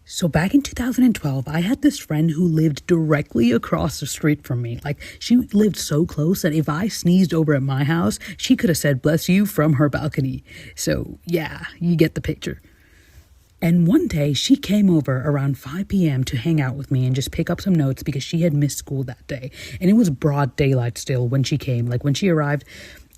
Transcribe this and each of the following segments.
So back in 2012, I had this friend who lived directly across the street from me. Like, she lived so close that if I sneezed over at my house, she could have said, "Bless you," from her balcony. So yeah, you get the picture. And one day she came over around 5 p.m. to hang out with me and just pick up some notes because she had missed school that day. And it was broad daylight still when she came. Like, when she arrived,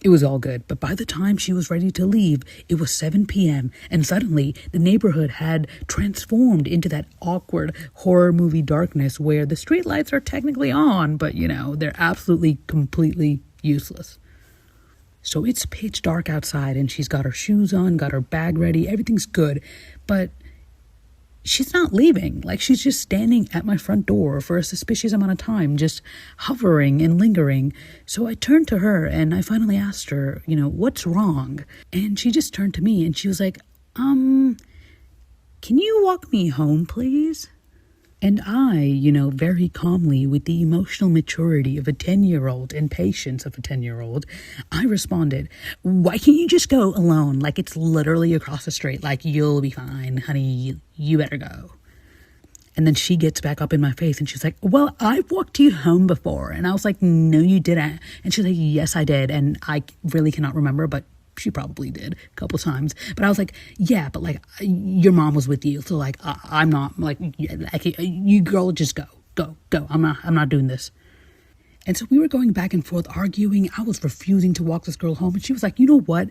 it was all good. But by the time she was ready to leave, it was 7 p.m. And suddenly the neighborhood had transformed into that awkward horror movie darkness where the streetlights are technically on, but they're absolutely, completely useless. So it's pitch dark outside and she's got her shoes on, got her bag ready, everything's good. But she's not leaving. Like, she's just standing at my front door for a suspicious amount of time, just hovering and lingering. So I turned to her and I finally asked her, what's wrong? And she just turned to me and she was like, can you walk me home, please? And I, very calmly, with the emotional maturity of a 10-year-old and patience of a 10-year-old, I responded, "Why can't you just go alone? Like, it's literally across the street. Like, you'll be fine, honey. You better go." And then she gets back up in my face and she's like, "Well, I've walked you home before." And I was like, "No, you didn't." And she's like, "Yes, I did." And I really cannot remember, but she probably did a couple times. But I was like, "Yeah, but like, your mom was with you. So like, I'm not like, you girl, just go. I'm not doing this." And so we were going back and forth arguing. I was refusing to walk this girl home. And she was like, "You know what?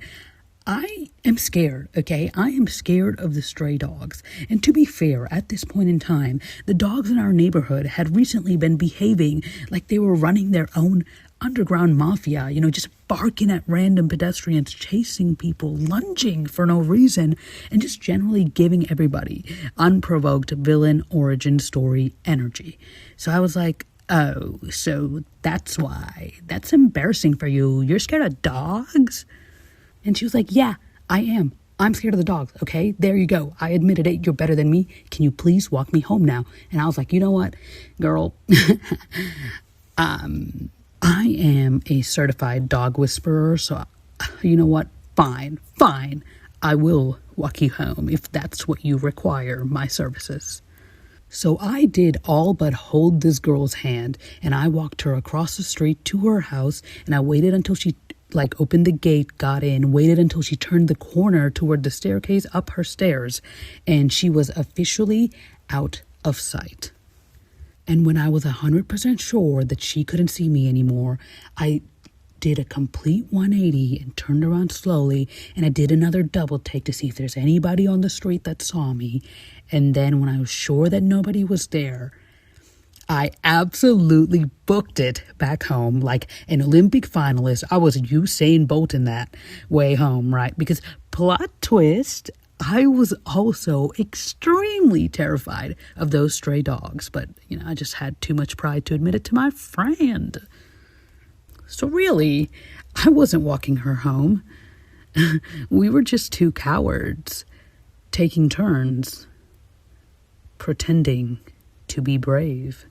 I am scared, okay? I am scared of the stray dogs." And to be fair, at this point in time, the dogs in our neighborhood had recently been behaving like they were running their own underground mafia, just barking at random pedestrians, chasing people, lunging for no reason, and just generally giving everybody unprovoked villain origin story energy. So I was like, "Oh, so that's why. That's embarrassing for you. You're scared of dogs?" And she was like, "Yeah, I am. I'm scared of the dogs, okay? There you go. I admitted it. You're better than me. Can you please walk me home now?" And I was like, "You know what, girl? I am a certified dog whisperer, so you know what? Fine. I will walk you home if that's what you require my services." So I did all but hold this girl's hand, and I walked her across the street to her house, and I waited until she opened the gate, got in, waited until she turned the corner toward the staircase up her stairs, and she was officially out of sight. And when I was 100% sure that she couldn't see me anymore, I did a complete 180 and turned around slowly, and I did another double take to see if there's anybody on the street that saw me. And then when I was sure that nobody was there, I absolutely booked it back home like an Olympic finalist. I was Usain Bolt in that way home, right? Because plot twist, I was also extremely terrified of those stray dogs, but, I just had too much pride to admit it to my friend. So really, I wasn't walking her home. We were just two cowards taking turns pretending to be brave.